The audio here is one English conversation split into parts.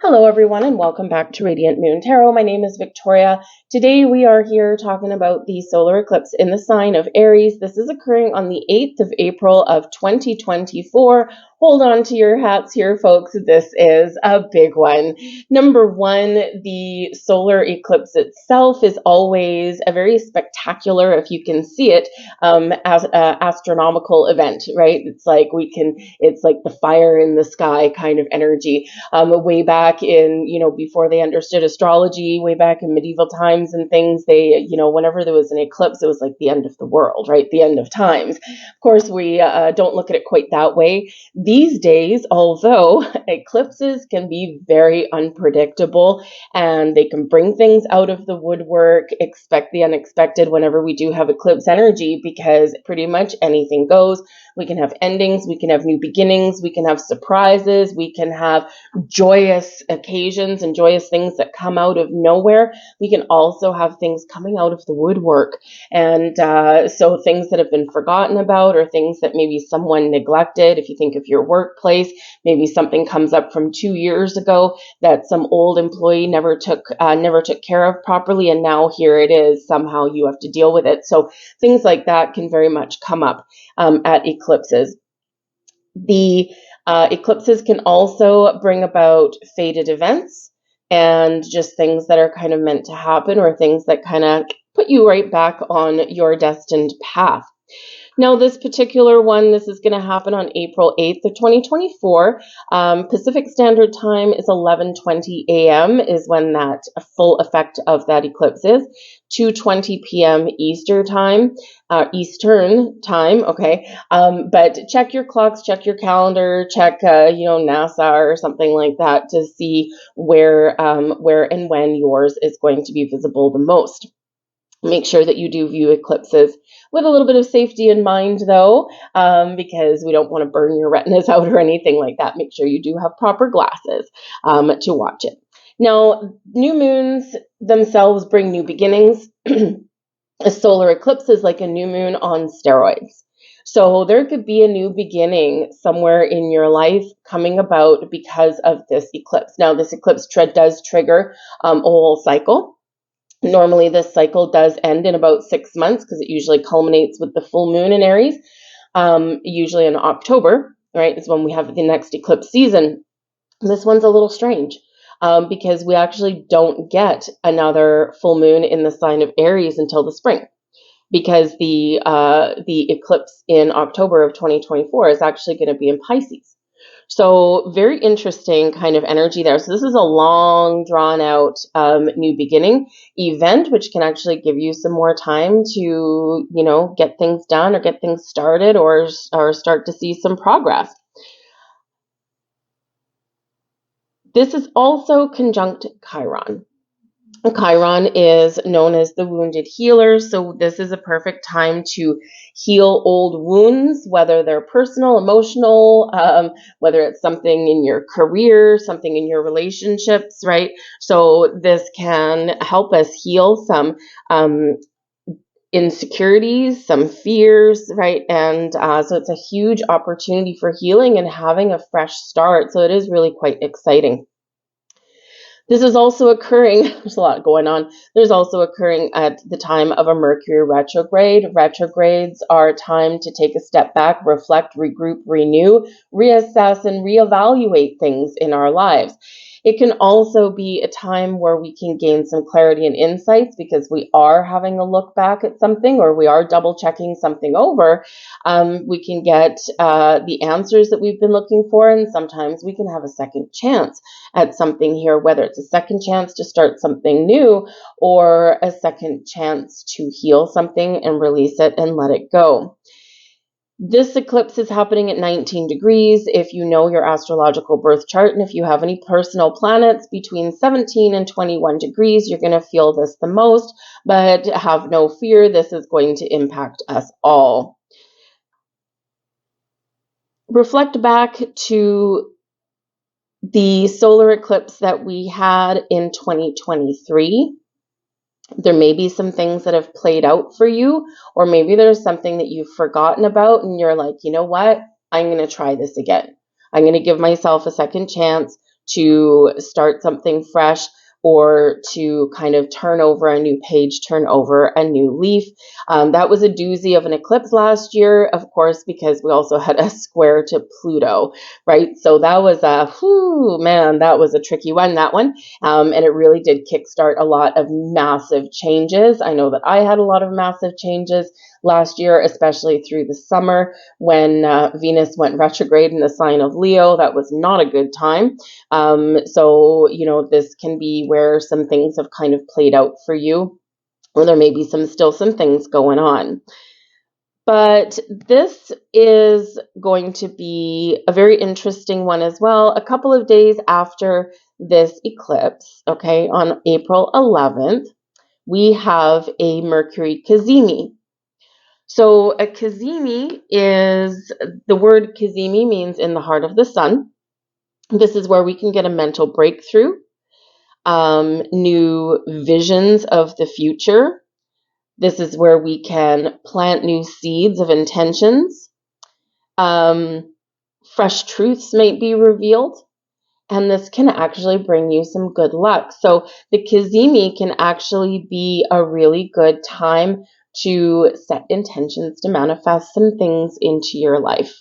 Hello everyone and welcome back to Radiant Moon Tarot. My name is Victoria. Today we are here talking about the solar eclipse in the sign of Aries. This is occurring on the 8th of April of 2024. Hold on to your hats here, folks. This is a big one. Number one, the solar eclipse itself is always a very spectacular, if you can see it, astronomical event, right? It's like the fire in the sky kind of energy. Way back in, before they understood astrology, way back in medieval times and things, whenever there was an eclipse, it was like the end of the world, right? The end of times. Of course, we don't look at it quite that way these days, although eclipses can be very unpredictable and they can bring things out of the woodwork. Expect the unexpected whenever we do have eclipse energy, because pretty much anything goes. We can have endings, we can have new beginnings, we can have surprises, we can have joyous occasions and joyous things that come out of nowhere. We can also have things coming out of the woodwork. And so things that have been forgotten about, or things that maybe someone neglected. If you think of your workplace, maybe something comes up from 2 years ago that some old employee never took care of properly, and now here it is. Somehow you have to deal with it. So things like that can very much come up at eclipses. The eclipses can also bring about fated events and just things that are kind of meant to happen, or things that kind of put you right back on your destined path. Now, this particular one, this is going to happen on April 8th of 2024. Pacific Standard Time is 11:20 a.m. is when that full effect of that eclipse is. 2:20 p.m. Eastern time, okay. But check your clocks, check your calendar, check, NASA or something like that to see where and when yours is going to be visible the most. Make sure that you do view eclipses with a little bit of safety in mind, though, because we don't want to burn your retinas out or anything like that. Make sure you do have proper glasses to watch it. Now, new moons themselves bring new beginnings. A solar eclipse is like a new moon on steroids. So there could be a new beginning somewhere in your life coming about because of this eclipse. Now, this eclipse does trigger a whole cycle. Normally, this cycle does end in about 6 months, because it usually culminates with the full moon in Aries, usually in October, right, is when we have the next eclipse season. This one's a little strange because we actually don't get another full moon in the sign of Aries until the spring, because the eclipse in October of 2024 is actually going to be in Pisces. So very interesting kind of energy there. So this is a long, drawn out new beginning event, which can actually give you some more time to, get things done or get things started, or start to see some progress. This is also conjunct Chiron. Chiron is known as the wounded healer, so this is a perfect time to heal old wounds, whether they're personal, emotional, whether it's something in your career, something in your relationships, right? So this can help us heal some insecurities, some fears, right? And so it's a huge opportunity for healing and having a fresh start. So it is really quite exciting. This is also occurring, there's a lot going on. There's also occurring at the time of a Mercury retrograde. Retrogrades are a time to take a step back, reflect, regroup, renew, reassess, and reevaluate things in our lives. It can also be a time where we can gain some clarity and insights, because we are having a look back at something, or we are double checking something over. We can get the answers that we've been looking for, and sometimes we can have a second chance at something here, whether it's a second chance to start something new, or a second chance to heal something and release it and let it go. This eclipse is happening at 19 degrees. If you know your astrological birth chart, and if you have any personal planets between 17 and 21 degrees, you're going to feel this the most, but have no fear. This is going to impact us all. Reflect back to the solar eclipse that we had in 2023. There may be some things that have played out for you, or maybe there's something that you've forgotten about and you're like, you know what? I'm going to try this again. I'm going to give myself a second chance to start something fresh, or to kind of turn over a new page, turn over a new leaf. That was a doozy of an eclipse last year, of course, because we also had a square to Pluto, right? So that was that was a tricky one, that one. And it really did kickstart a lot of massive changes. I know that I had a lot of massive changes last year, especially through the summer when Venus went retrograde in the sign of Leo. That was not a good time. So, this can be where some things have kind of played out for you, or there may be still some things going on. But this is going to be a very interesting one as well. A couple of days after this eclipse, okay, on April 11th, we have a Mercury cazimi. So a cazimi the word cazimi means in the heart of the sun. This is where we can get a mental breakthrough, new visions of the future. This is where we can plant new seeds of intentions. Fresh truths might be revealed, and this can actually bring you some good luck. So the cazimi can actually be a really good time to set intentions to manifest some things into your life.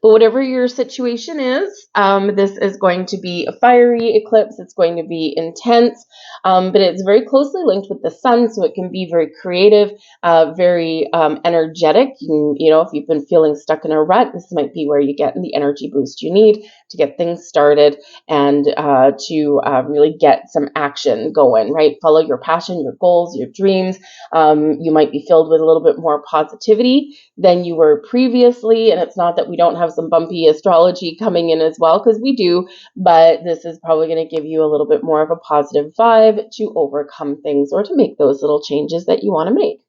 But whatever your situation is, this is going to be a fiery eclipse. It's going to be intense, but it's very closely linked with the sun, so it can be very creative, very energetic. If you've been feeling stuck in a rut, this might be where you get the energy boost you need to get things started and to really get some action going, right? Follow your passion, your goals, your dreams. You might be filled with a little bit more positivity than you were previously, and it's not that we don't have some bumpy astrology coming in as well, because we do, but this is probably going to give you a little bit more of a positive vibe to overcome things or to make those little changes that you want to make.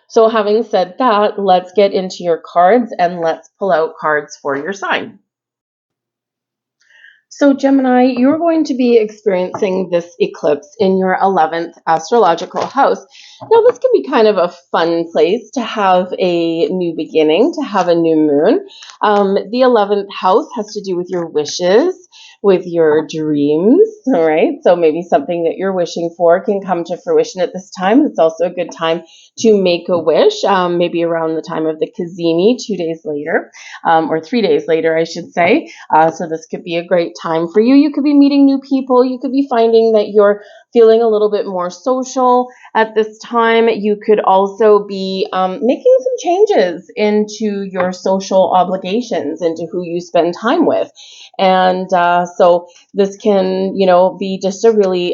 So having said that, let's get into your cards and let's pull out cards for your sign. So Gemini, you're going to be experiencing this eclipse in your 11th astrological house. Now, this can be kind of a fun place to have a new beginning, to have a new moon. The 11th house has to do with your wishes, with your dreams, all right? So maybe something that you're wishing for can come to fruition at this time. It's also a good time to make a wish, maybe around the time of the cazimi, 2 days later, or 3 days later, I should say. So this could be a great time for you. You could be meeting new people. You could be finding that you're feeling a little bit more social at this time. You could also be making some changes into your social obligations, into who you spend time with. And so this can, be just a really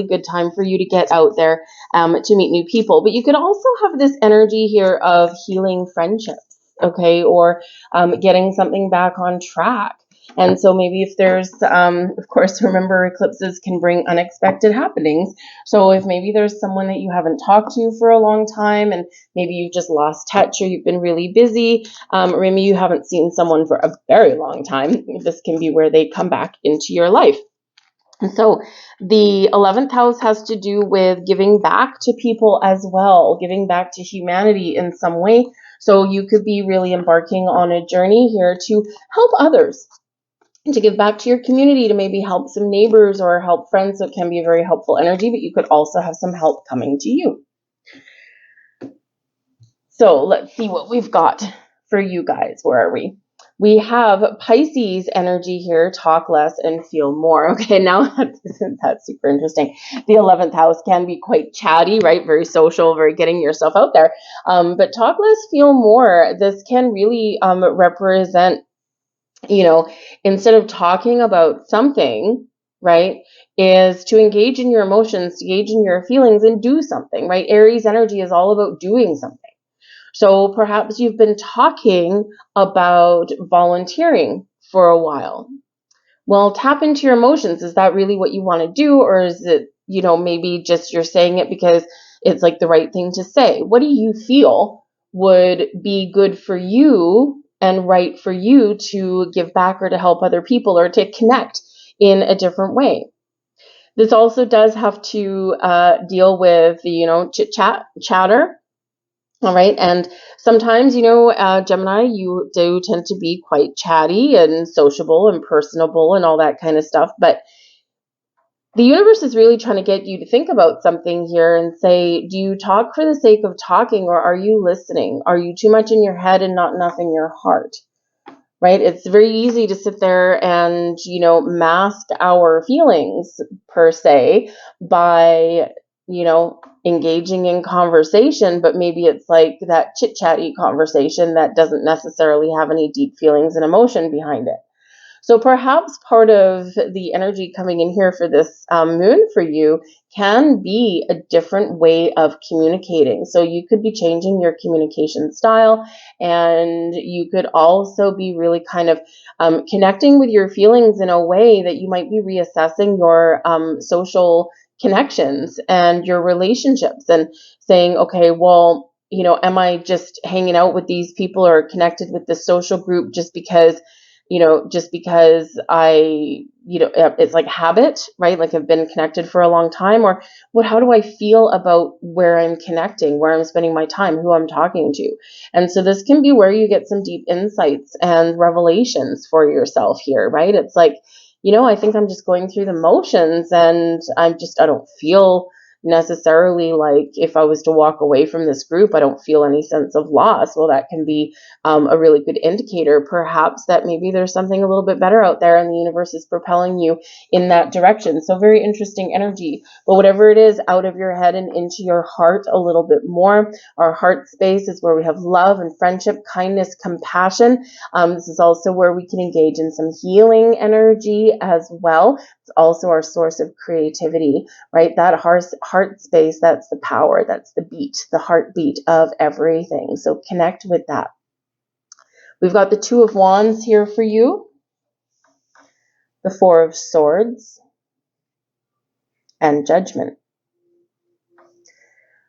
good time for you to get out there to meet new people. But you could also have this energy here of healing friendships, okay, or getting something back on track. And so maybe if there's, of course, remember, eclipses can bring unexpected happenings. So if maybe there's someone that you haven't talked to for a long time, and maybe you've just lost touch, or you've been really busy, or maybe you haven't seen someone for a very long time, this can be where they come back into your life. And so the 11th house has to do with giving back to people as well, giving back to humanity in some way. So you could be really embarking on a journey here to help others, to give back to your community, to maybe help some neighbors or help friends. So it can be a very helpful energy, but you could also have some help coming to you. So let's see what we've got for you guys. Where are we? We have Pisces energy here, talk less and feel more. Okay, now that's super interesting. The 11th house can be quite chatty, right? Very social, very getting yourself out there. But talk less, feel more. This can really represent, instead of talking about something, right, is to engage in your emotions, to engage in your feelings and do something, right? Aries energy is all about doing something. So perhaps you've been talking about volunteering for a while. Well, tap into your emotions. Is that really what you want to do? Or is it, maybe just you're saying it because it's like the right thing to say? What do you feel would be good for you and right for you to give back, or to help other people, or to connect in a different way? This also does have to deal with the, chatter. All right. And Sometimes, Gemini, you do tend to be quite chatty and sociable and personable and all that kind of stuff. But the universe is really trying to get you to think about something here and say, do you talk for the sake of talking, or are you listening? Are you too much in your head and not enough in your heart? Right? It's very easy to sit there and, mask our feelings per se by, engaging in conversation, but maybe it's like that chit-chatty conversation that doesn't necessarily have any deep feelings and emotion behind it. So perhaps part of the energy coming in here for this moon for you can be a different way of communicating. So you could be changing your communication style, and you could also be really kind of connecting with your feelings in a way that you might be reassessing your social connections and your relationships and saying, okay, well, am I just hanging out with these people or connected with this social group just because it's like habit, right? Like I've been connected for a long time, or how do I feel about where I'm connecting, where I'm spending my time, who I'm talking to? And so this can be where you get some deep insights and revelations for yourself here, right? It's like, I think I'm just going through the motions, and I don't feel necessarily like, if I was to walk away from this group, I don't feel any sense of loss. Well, that can be a really good indicator, perhaps, that maybe there's something a little bit better out there and the universe is propelling you in that direction. So very interesting energy. But whatever it is, out of your head and into your heart a little bit more. Our heart space is where we have love and friendship, kindness, compassion. This is also where we can engage in some healing energy as well. It's also our source of creativity, right? That heart space, that's the power, that's the beat, the heartbeat of everything. So connect with that. We've got the Two of Wands here for you, the Four of Swords, and Judgment.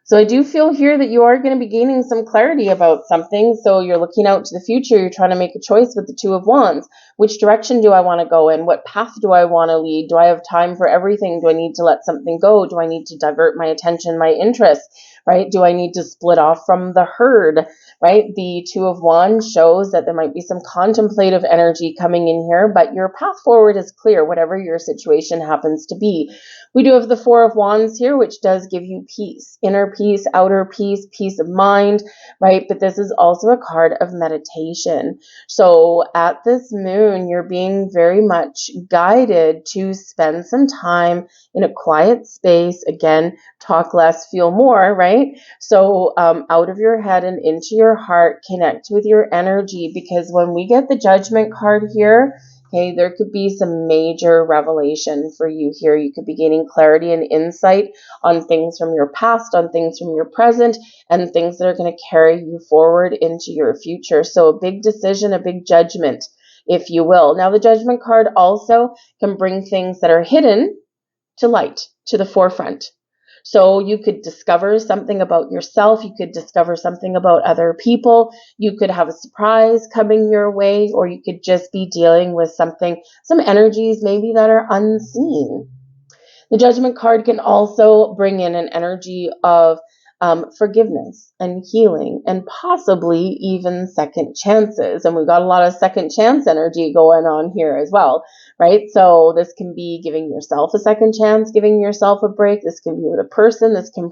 So I do feel here that you are going to be gaining some clarity about something. So you're looking out to the future. You're trying to make a choice with the Two of Wands. Which direction do I want to go in? What path do I want to lead? Do I have time for everything? Do I need to let something go? Do I need to divert my attention, my interest? Right? Do I need to split off from the herd? Right? The Two of Wands shows that there might be some contemplative energy coming in here, but your path forward is clear, whatever your situation happens to be. We do have the Four of Wands here, which does give you peace, inner peace, outer peace, peace of mind, right? But this is also a card of meditation. So at this moon, you're being very much guided to spend some time in a quiet space. Again, talk less, feel more, right? So out of your head and into your heart, connect with your energy, because when we get the Judgment card here, okay, there could be some major revelation for you here. You could be gaining clarity and insight on things from your past, on things from your present, and things that are going to carry you forward into your future. So a big decision, a big judgment, if you will. Now, the Judgment card also can bring things that are hidden to light, to the forefront. So you could discover something about yourself. You could discover something about other people. You could have a surprise coming your way, or you could just be dealing with something, some energies maybe that are unseen. The Judgment card can also bring in an energy of forgiveness and healing, and possibly even second chances. And we've got a lot of second chance energy going on here as well, right? So this can be giving yourself a second chance, giving yourself a break. This can be with a person. This can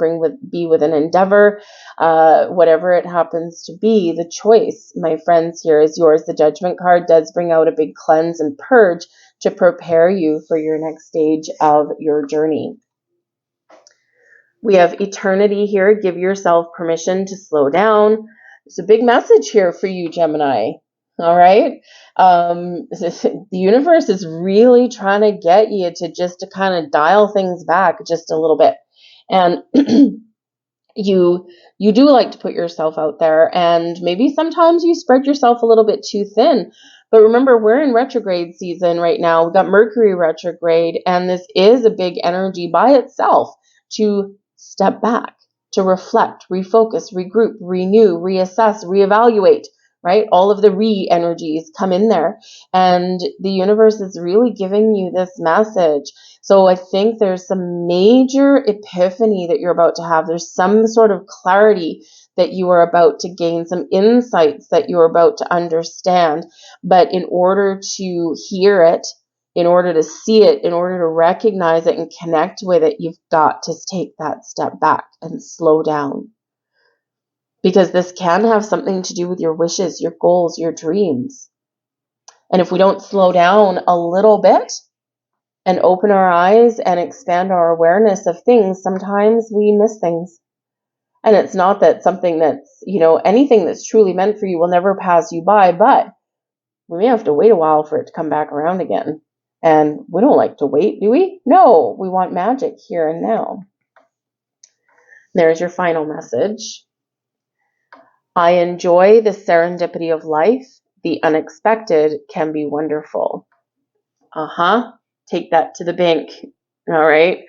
be with an endeavor, whatever it happens to be. The choice, my friends, here is yours. The Judgment card does bring out a big cleanse and purge to prepare you for your next stage of your journey. We have Eternity here. Give yourself permission to slow down. It's a big message here for you, Gemini. All right. The universe is really trying to get you to kind of dial things back just a little bit. And you do like to put yourself out there, and maybe sometimes you spread yourself a little bit too thin. But remember, we're in retrograde season right now. We've got Mercury retrograde, and this is a big energy by itself to step back, to reflect, refocus, regroup, renew, reassess, reevaluate, right? All of the energies come in there, and the universe is really giving you this message. So I think there's some major epiphany that you're about to have. There's some sort of clarity that you are about to gain, some insights that you are about to understand. But in order to hear it, in order to see it, in order to recognize it and connect with it, you've got to take that step back and slow down. Because this can have something to do with your wishes, your goals, your dreams. And if we don't slow down a little bit and open our eyes and expand our awareness of things, sometimes we miss things. And it's not that something that's, anything that's truly meant for you will never pass you by, but we may have to wait a while for it to come back around again. And we don't like to wait, do we? No, we want magic here and now. There's your final message. I enjoy the serendipity of life. The unexpected can be wonderful. Take that to the bank. All right.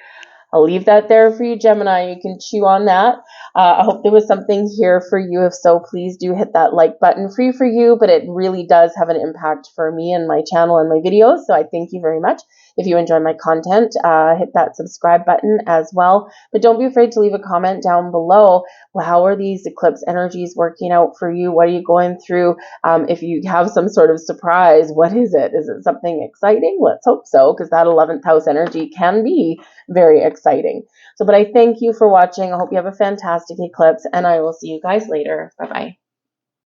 I'll leave that there for you, Gemini. You can chew on that. I hope there was something here for you. If so, please do hit that like button. Free for you, but it really does have an impact for me and my channel and my videos. So I thank you very much. If you enjoy my content, hit that subscribe button as well. But don't be afraid to leave a comment down below. Well, how are these eclipse energies working out for you? What are you going through? If you have some sort of surprise, what is it? Is it something exciting? Let's hope so, because that 11th house energy can be very exciting. So, but I thank you for watching. I hope you have a fantastic eclipse, and I will see you guys later. Bye-bye.